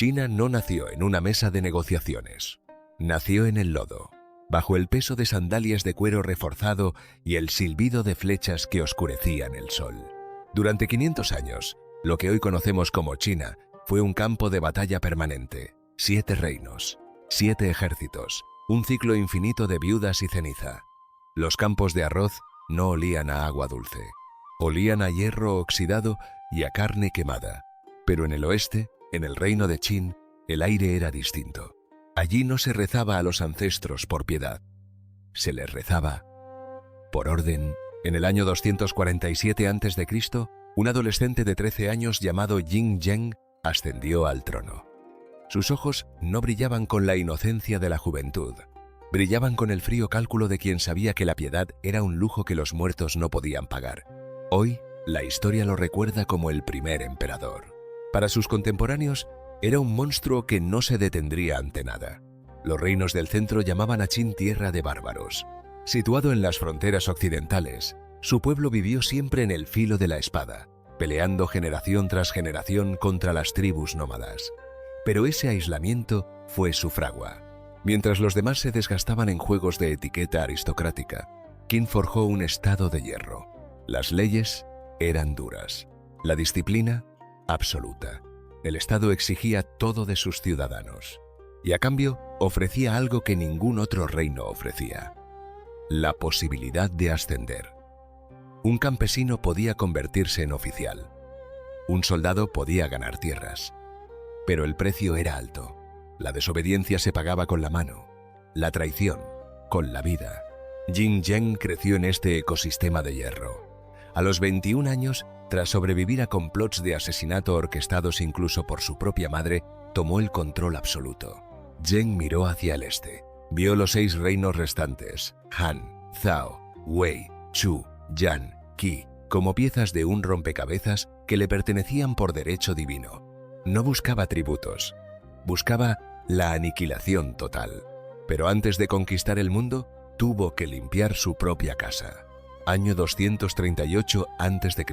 China no nació en una mesa de negociaciones. Nació en el lodo, bajo el peso de sandalias de cuero reforzado y el silbido de flechas que oscurecían el sol. Durante 500 años, lo que hoy conocemos como China fue un campo de batalla permanente, 7 reinos, 7 ejércitos, un ciclo infinito de viudas y ceniza. Los campos de arroz no olían a agua dulce, olían a hierro oxidado y a carne quemada. Pero en el oeste, en el reino de Qin, el aire era distinto. Allí no se rezaba a los ancestros por piedad, se les rezaba por orden. En el año 247 a.C., un adolescente de 13 años llamado Jing Zheng ascendió al trono. Sus ojos no brillaban con la inocencia de la juventud, brillaban con el frío cálculo de quien sabía que la piedad era un lujo que los muertos no podían pagar. Hoy, la historia lo recuerda como el primer emperador. Para sus contemporáneos, era un monstruo que no se detendría ante nada. Los reinos del centro llamaban a Qin tierra de bárbaros. Situado en las fronteras occidentales, su pueblo vivió siempre en el filo de la espada, peleando generación tras generación contra las tribus nómadas. Pero ese aislamiento fue su fragua. Mientras los demás se desgastaban en juegos de etiqueta aristocrática, Qin forjó un estado de hierro. Las leyes eran duras, la disciplina absoluta. El Estado exigía todo de sus ciudadanos y a cambio ofrecía algo que ningún otro reino ofrecía: la posibilidad de ascender. Un campesino podía convertirse en oficial, un soldado podía ganar tierras, pero el precio era alto. La desobediencia se pagaba con la mano, la traición con la vida. Jing Zheng creció en este ecosistema de hierro. A los 21 años, tras sobrevivir a complots de asesinato orquestados incluso por su propia madre, tomó el control absoluto. Zheng miró hacia el este. Vio los 6 reinos restantes, Han, Zhao, Wei, Chu, Yan, Qi, como piezas de un rompecabezas que le pertenecían por derecho divino. No buscaba tributos, buscaba la aniquilación total. Pero antes de conquistar el mundo, tuvo que limpiar su propia casa. Año 238 a.C.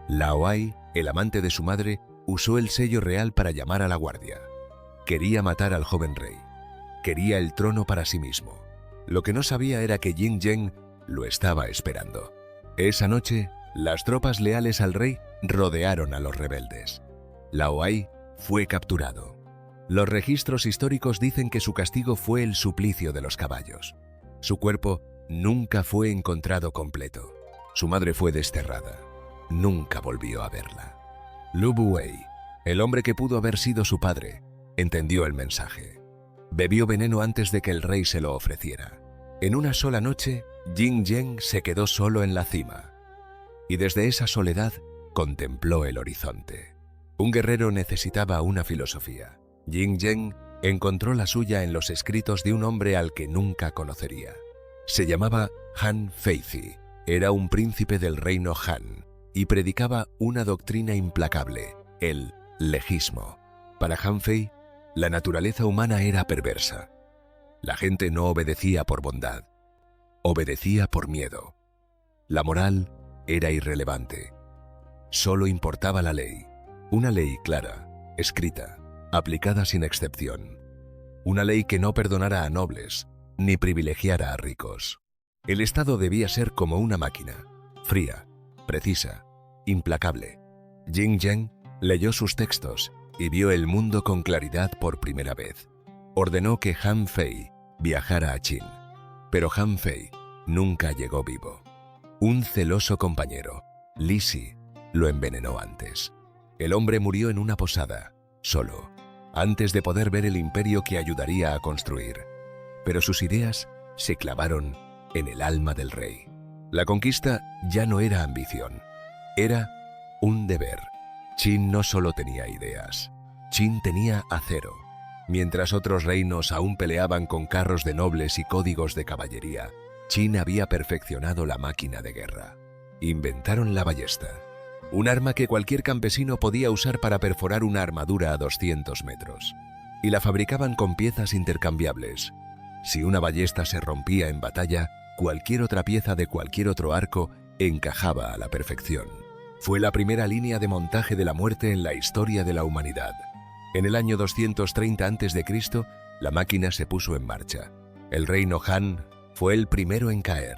Lao Ai, el amante de su madre, usó el sello real para llamar a la guardia. Quería matar al joven rey. Quería el trono para sí mismo. Lo que no sabía era que Jing Zheng lo estaba esperando. Esa noche, las tropas leales al rey rodearon a los rebeldes. Lao Ai fue capturado. Los registros históricos dicen que su castigo fue el suplicio de los caballos. Su cuerpo nunca fue encontrado completo. Su madre fue desterrada. Nunca volvió a verla. Lu Buwei, el hombre que pudo haber sido su padre, entendió el mensaje. Bebió veneno antes de que el rey se lo ofreciera. En una sola noche, Jing Zheng se quedó solo en la cima. Y desde esa soledad contempló el horizonte. Un guerrero necesitaba una filosofía. Jing Zheng encontró la suya en los escritos de un hombre al que nunca conocería. Se llamaba Han Feizi. Era un príncipe del reino Han y predicaba una doctrina implacable, el legismo. Para Han Fei, la naturaleza humana era perversa. La gente no obedecía por bondad, obedecía por miedo. La moral era irrelevante. Solo importaba la ley, una ley clara, escrita, aplicada sin excepción. Una ley que no perdonara a nobles, ni privilegiara a ricos. El Estado debía ser como una máquina, fría, precisa, implacable. Jing Zheng leyó sus textos y vio el mundo con claridad por primera vez. Ordenó que Han Fei viajara a Qin, pero Han Fei nunca llegó vivo. Un celoso compañero, Li Si, lo envenenó antes. El hombre murió en una posada, solo, antes de poder ver el imperio que ayudaría a construir. Pero sus ideas se clavaron en el alma del rey. La conquista ya no era ambición, era un deber. Qin no solo tenía ideas, Qin tenía acero. Mientras otros reinos aún peleaban con carros de nobles y códigos de caballería, Qin había perfeccionado la máquina de guerra. Inventaron la ballesta, un arma que cualquier campesino podía usar para perforar una armadura a 200 metros. Y la fabricaban con piezas intercambiables. Si una ballesta se rompía en batalla, cualquier otra pieza de cualquier otro arco encajaba a la perfección. Fue la primera línea de montaje de la muerte en la historia de la humanidad. En el año 230 a.C., la máquina se puso en marcha. El reino Han fue el primero en caer.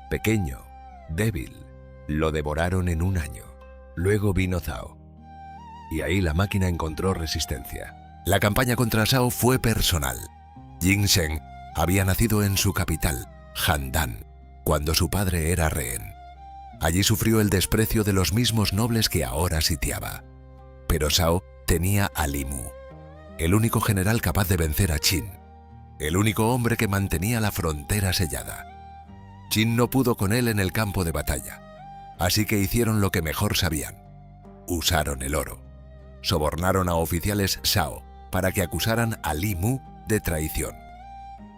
Pequeño, débil, lo devoraron en un año. Luego vino Zhao. Y ahí la máquina encontró resistencia. La campaña contra Zhao fue personal. Jing Zheng había nacido en su capital, Handan, cuando su padre era rehén. Allí sufrió el desprecio de los mismos nobles que ahora sitiaba. Pero Zhao tenía a Li Mu, el único general capaz de vencer a Qin, el único hombre que mantenía la frontera sellada. Qin no pudo con él en el campo de batalla, así que hicieron lo que mejor sabían. Usaron el oro. Sobornaron a oficiales Zhao para que acusaran a Li Mu de traición.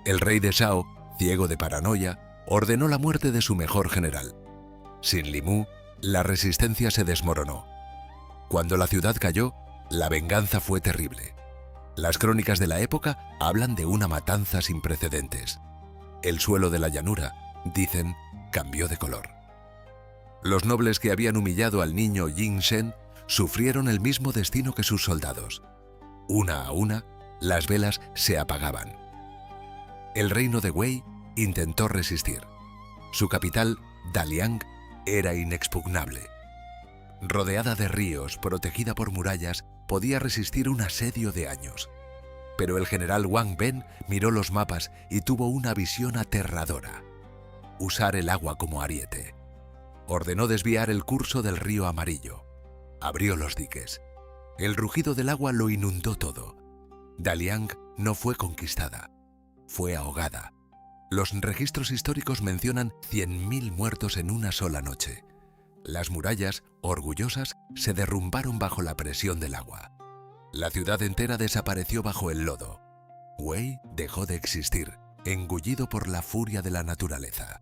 El rey de Zhao, ciego de paranoia, ordenó la muerte de su mejor general. Sin Li Mu, la resistencia se desmoronó. Cuando la ciudad cayó, la venganza fue terrible. Las crónicas de la época hablan de una matanza sin precedentes. El suelo de la llanura, dicen, cambió de color. Los nobles que habían humillado al niño Jing Zheng sufrieron el mismo destino que sus soldados. Una a una, las velas se apagaban. El reino de Wei intentó resistir. Su capital, Daliang, era inexpugnable. Rodeada de ríos, protegida por murallas, podía resistir un asedio de años. Pero el general Wang Ben miró los mapas y tuvo una visión aterradora. Usar el agua como ariete. Ordenó desviar el curso del río Amarillo. Abrió los diques. El rugido del agua lo inundó todo. Daliang no fue conquistada, fue ahogada. Los registros históricos mencionan 100.000 muertos en una sola noche. Las murallas, orgullosas, se derrumbaron bajo la presión del agua. La ciudad entera desapareció bajo el lodo. Wei dejó de existir, engullido por la furia de la naturaleza.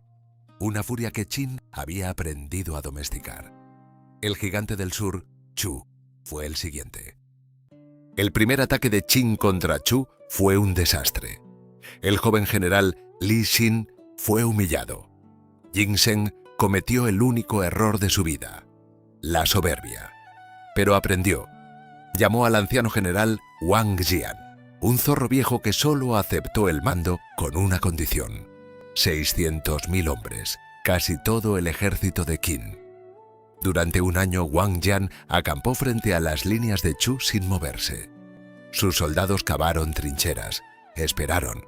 Una furia que Qin había aprendido a domesticar. El gigante del sur, Chu, fue el siguiente. El primer ataque de Qin contra Chu fue un desastre. El joven general Li Xin fue humillado. Jing Zheng cometió el único error de su vida, la soberbia. Pero aprendió. Llamó al anciano general Wang Jian, un zorro viejo que solo aceptó el mando con una condición: 600.000 hombres, casi todo el ejército de Qin. Durante un año Wang Jian acampó frente a las líneas de Chu sin moverse. Sus soldados cavaron trincheras, esperaron.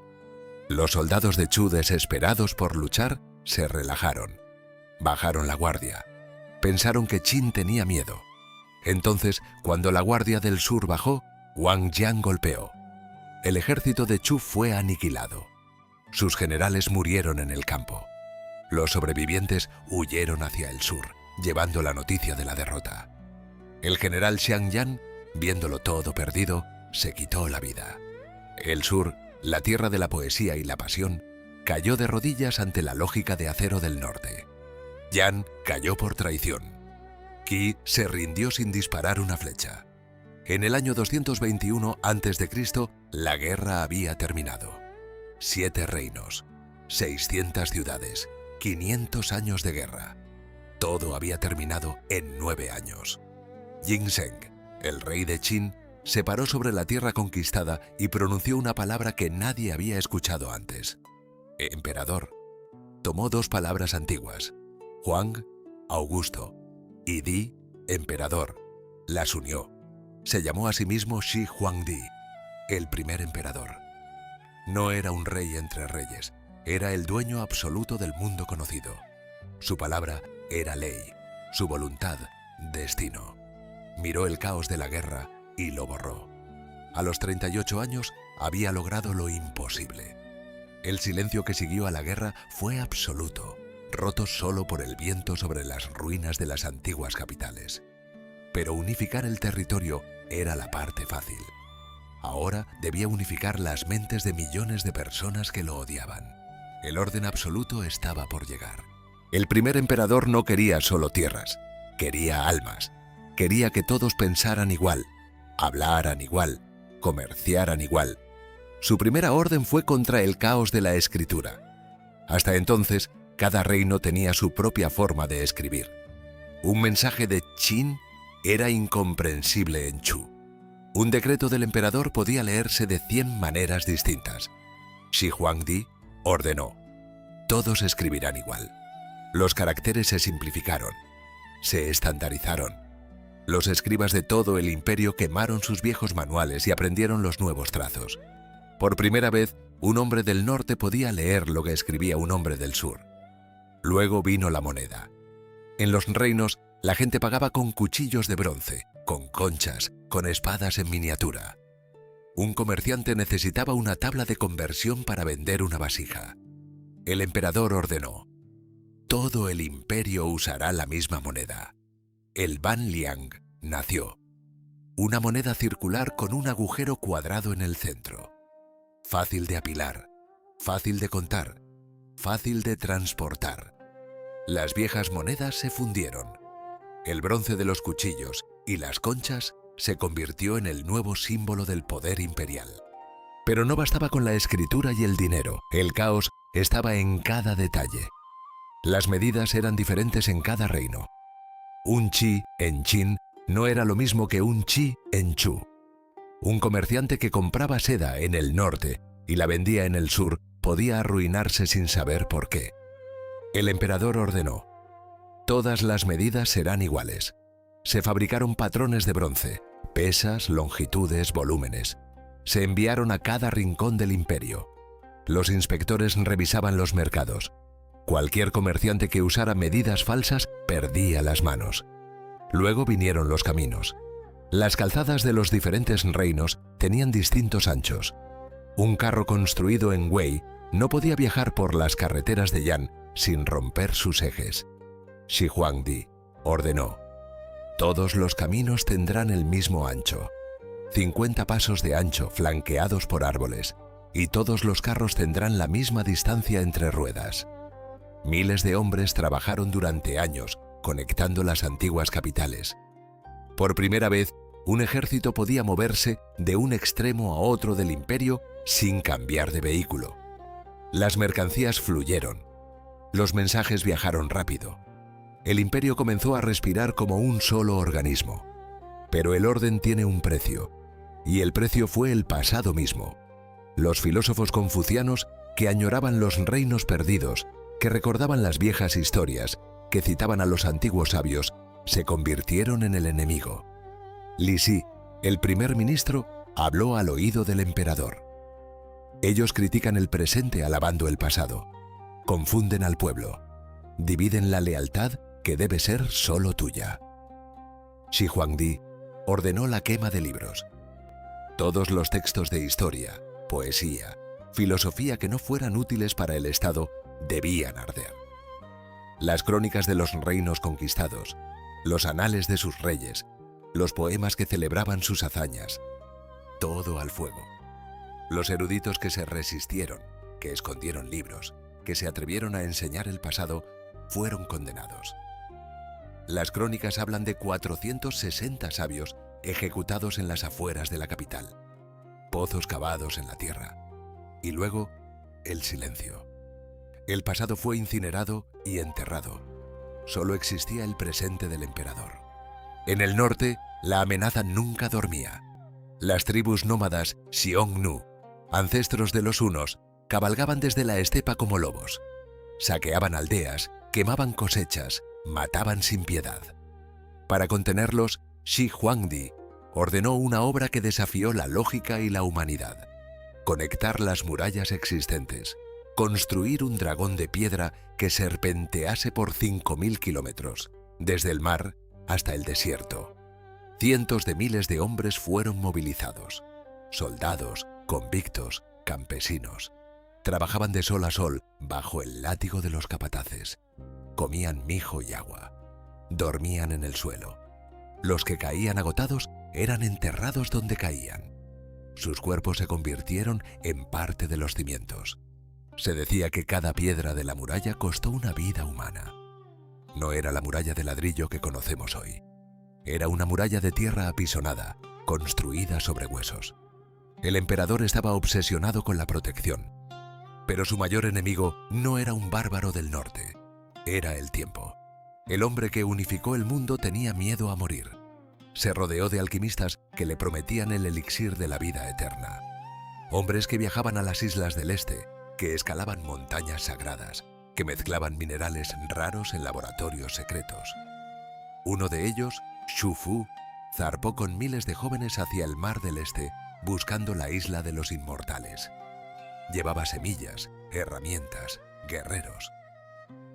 Los soldados de Chu, desesperados por luchar, se relajaron. Bajaron la guardia. Pensaron que Qin tenía miedo. Entonces, cuando la guardia del sur bajó, Wang Jian golpeó. El ejército de Chu fue aniquilado. Sus generales murieron en el campo. Los sobrevivientes huyeron hacia el sur, llevando la noticia de la derrota. El general Xiang Yan, viéndolo todo perdido, se quitó la vida. El sur, la tierra de la poesía y la pasión, cayó de rodillas ante la lógica de acero del norte. Yan cayó por traición. Qi se rindió sin disparar una flecha. En el año 221 a.C., la guerra había terminado. 7 reinos, 600 ciudades, 500 años de guerra. Todo había terminado en 9 años. Jing Zheng, el rey de Qin, se paró sobre la tierra conquistada y pronunció una palabra que nadie había escuchado antes. Emperador. Tomó 2 palabras antiguas, Huang, Augusto, y Di, emperador. Las unió. Se llamó a sí mismo Shi Huangdi, el primer emperador. No era un rey entre reyes, era el dueño absoluto del mundo conocido. Su palabra era ley, su voluntad, destino. Miró el caos de la guerra y lo borró. A los 38 años había logrado lo imposible. El silencio que siguió a la guerra fue absoluto, roto solo por el viento sobre las ruinas de las antiguas capitales. Pero unificar el territorio era la parte fácil. Ahora debía unificar las mentes de millones de personas que lo odiaban. El orden absoluto estaba por llegar. El primer emperador no quería solo tierras, quería almas. Quería que todos pensaran igual, hablaran igual, comerciaran igual. Su primera orden fue contra el caos de la escritura. Hasta entonces, cada reino tenía su propia forma de escribir. Un mensaje de Qin era incomprensible en Chu. Un decreto del emperador podía leerse de 100 maneras distintas. Shi Huangdi ordenó: todos escribirán igual. Los caracteres se simplificaron, se estandarizaron. Los escribas de todo el imperio quemaron sus viejos manuales y aprendieron los nuevos trazos. Por primera vez, un hombre del norte podía leer lo que escribía un hombre del sur. Luego vino la moneda. En los reinos, la gente pagaba con cuchillos de bronce, con conchas, con espadas en miniatura. Un comerciante necesitaba una tabla de conversión para vender una vasija. El emperador ordenó: todo el imperio usará la misma moneda. El Ban Liang nació. Una moneda circular con un agujero cuadrado en el centro. Fácil de apilar, fácil de contar, fácil de transportar. Las viejas monedas se fundieron. El bronce de los cuchillos y las conchas se convirtió en el nuevo símbolo del poder imperial. Pero no bastaba con la escritura y el dinero. El caos estaba en cada detalle. Las medidas eran diferentes en cada reino. Un chi en Qin no era lo mismo que un chi en Chu. Un comerciante que compraba seda en el norte y la vendía en el sur podía arruinarse sin saber por qué. El emperador ordenó: todas las medidas serán iguales. Se fabricaron patrones de bronce, pesas, longitudes, volúmenes. Se enviaron a cada rincón del imperio. Los inspectores revisaban los mercados. Cualquier comerciante que usara medidas falsas perdía las manos. Luego vinieron los caminos. Las calzadas de los diferentes reinos tenían distintos anchos. Un carro construido en Wei no podía viajar por las carreteras de Yan sin romper sus ejes. Shi Huangdi ordenó: todos los caminos tendrán el mismo ancho, 50 pasos de ancho flanqueados por árboles, y todos los carros tendrán la misma distancia entre ruedas. Miles de hombres trabajaron durante años conectando las antiguas capitales. Por primera vez, un ejército podía moverse de un extremo a otro del imperio sin cambiar de vehículo. Las mercancías fluyeron. Los mensajes viajaron rápido. El imperio comenzó a respirar como un solo organismo. Pero el orden tiene un precio, y el precio fue el pasado mismo. Los filósofos confucianos que añoraban los reinos perdidos, que recordaban las viejas historias, que citaban a los antiguos sabios, se convirtieron en el enemigo. Li Si, el primer ministro, habló al oído del emperador. Ellos critican el presente alabando el pasado. Confunden al pueblo. Dividen la lealtad que debe ser solo tuya. Shi Huangdi ordenó la quema de libros. Todos los textos de historia, poesía, filosofía que no fueran útiles para el Estado debían arder. Las crónicas de los reinos conquistados, los anales de sus reyes, los poemas que celebraban sus hazañas, todo al fuego. Los eruditos que se resistieron, que escondieron libros, que se atrevieron a enseñar el pasado, fueron condenados. Las crónicas hablan de 460 sabios ejecutados en las afueras de la capital, pozos cavados en la tierra, y luego el silencio. El pasado fue incinerado y enterrado. Solo existía el presente del emperador. En el norte, la amenaza nunca dormía. Las tribus nómadas Xiongnu, ancestros de los hunos, cabalgaban desde la estepa como lobos. Saqueaban aldeas, quemaban cosechas, mataban sin piedad. Para contenerlos, Shi Huangdi ordenó una obra que desafió la lógica y la humanidad: conectar las murallas existentes, construir un dragón de piedra que serpentease por 5.000 kilómetros, desde el mar hasta el desierto. Cientos de miles de hombres fueron movilizados. Soldados, convictos, campesinos. Trabajaban de sol a sol bajo el látigo de los capataces. Comían mijo y agua. Dormían en el suelo. Los que caían agotados eran enterrados donde caían. Sus cuerpos se convirtieron en parte de los cimientos. Se decía que cada piedra de la muralla costó una vida humana. No era la muralla de ladrillo que conocemos hoy. Era una muralla de tierra apisonada, construida sobre huesos. El emperador estaba obsesionado con la protección. Pero su mayor enemigo no era un bárbaro del norte. Era el tiempo. El hombre que unificó el mundo tenía miedo a morir. Se rodeó de alquimistas que le prometían el elixir de la vida eterna. Hombres que viajaban a las islas del este, que escalaban montañas sagradas, que mezclaban minerales raros en laboratorios secretos. Uno de ellos, Xu Fu, zarpó con miles de jóvenes hacia el Mar del Este buscando la isla de los inmortales. Llevaba semillas, herramientas, guerreros.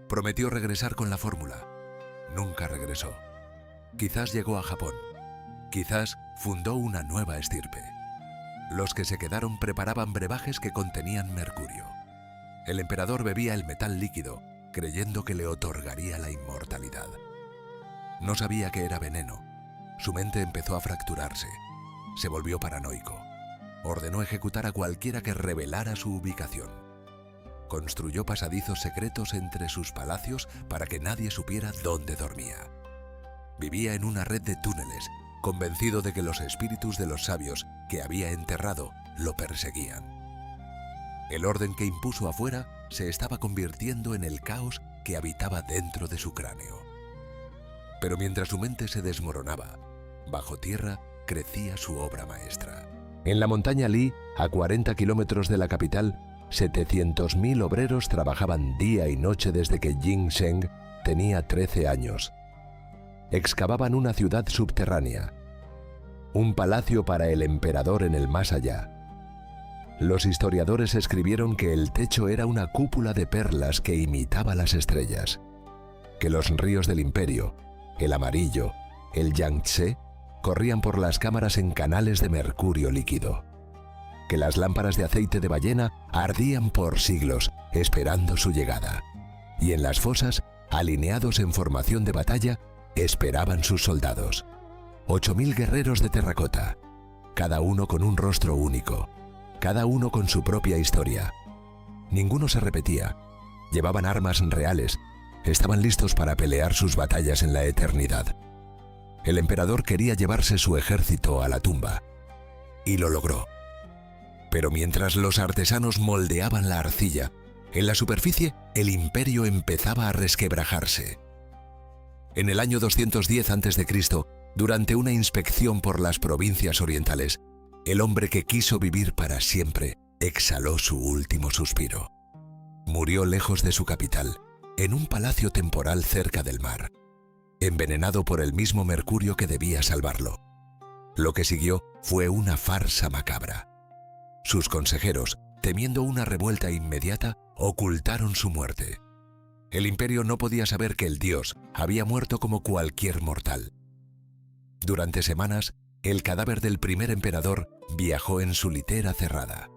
Prometió regresar con la fórmula. Nunca regresó. Quizás llegó a Japón. Quizás fundó una nueva estirpe. Los que se quedaron preparaban brebajes que contenían mercurio. El emperador bebía el metal líquido, creyendo que le otorgaría la inmortalidad. No sabía que era veneno. Su mente empezó a fracturarse. Se volvió paranoico. Ordenó ejecutar a cualquiera que revelara su ubicación. Construyó pasadizos secretos entre sus palacios para que nadie supiera dónde dormía. Vivía en una red de túneles, convencido de que los espíritus de los sabios que había enterrado lo perseguían. El orden que impuso afuera se estaba convirtiendo en el caos que habitaba dentro de su cráneo. Pero mientras su mente se desmoronaba, bajo tierra crecía su obra maestra. En la montaña Li, a 40 kilómetros de la capital, 700.000 obreros trabajaban día y noche desde que Jing Sheng tenía 13 años. Excavaban una ciudad subterránea, un palacio para el emperador en el más allá. Los historiadores escribieron que el techo era una cúpula de perlas que imitaba las estrellas, que los ríos del imperio, el amarillo, el Yangtze, corrían por las cámaras en canales de mercurio líquido, que las lámparas de aceite de ballena ardían por siglos esperando su llegada, y en las fosas, alineados en formación de batalla, esperaban sus soldados. 8.000 guerreros de terracota, cada uno con un rostro único, cada uno con su propia historia. Ninguno se repetía, llevaban armas reales, estaban listos para pelear sus batallas en la eternidad. El emperador quería llevarse su ejército a la tumba, y lo logró. Pero mientras los artesanos moldeaban la arcilla, en la superficie el imperio empezaba a resquebrajarse. En el año 210 a.C., durante una inspección por las provincias orientales, el hombre que quiso vivir para siempre exhaló su último suspiro. Murió lejos de su capital, en un palacio temporal cerca del mar, envenenado por el mismo mercurio que debía salvarlo. Lo que siguió fue una farsa macabra. Sus consejeros, temiendo una revuelta inmediata, ocultaron su muerte. El imperio no podía saber que el dios había muerto como cualquier mortal. Durante semanas, el cadáver del primer emperador viajó en su litera cerrada.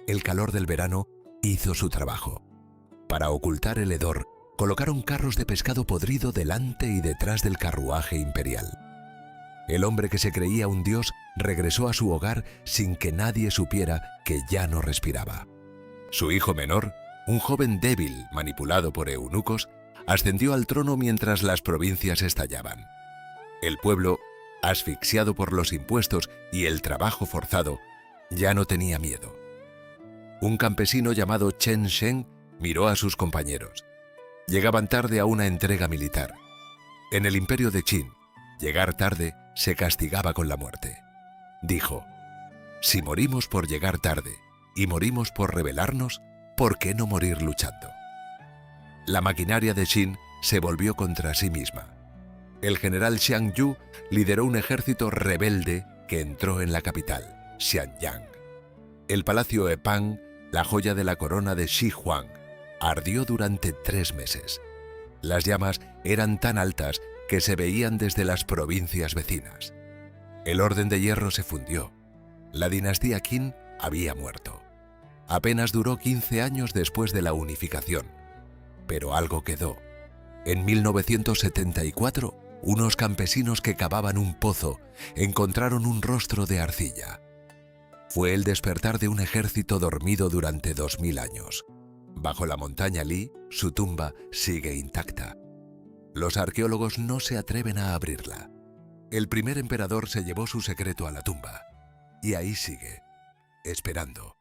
El calor del verano hizo su trabajo. Para ocultar el hedor, colocaron carros de pescado podrido delante y detrás del carruaje imperial. El hombre que se creía un dios regresó a su hogar sin que nadie supiera que ya no respiraba. Su hijo menor, un joven débil manipulado por eunucos, ascendió al trono mientras las provincias estallaban. El pueblo, asfixiado por los impuestos y el trabajo forzado, ya no tenía miedo. Un campesino llamado Chen Sheng miró a sus compañeros. Llegaban tarde a una entrega militar. En el imperio de Qin, llegar tarde se castigaba con la muerte. Dijo: si morimos por llegar tarde y morimos por rebelarnos, ¿por qué no morir luchando? La maquinaria de Qin se volvió contra sí misma. El general Xiang Yu lideró un ejército rebelde que entró en la capital, Xianyang. El palacio Epang, la joya de la corona de Shi Huang, ardió durante 3 meses. Las llamas eran tan altas que se veían desde las provincias vecinas. El orden de hierro se fundió. La dinastía Qin había muerto. Apenas duró 15 años después de la unificación. Pero algo quedó. En 1974, unos campesinos que cavaban un pozo encontraron un rostro de arcilla. Fue el despertar de un ejército dormido durante 2000 años. Bajo la montaña Li, su tumba sigue intacta. Los arqueólogos no se atreven a abrirla. El primer emperador se llevó su secreto a la tumba, y ahí sigue, esperando.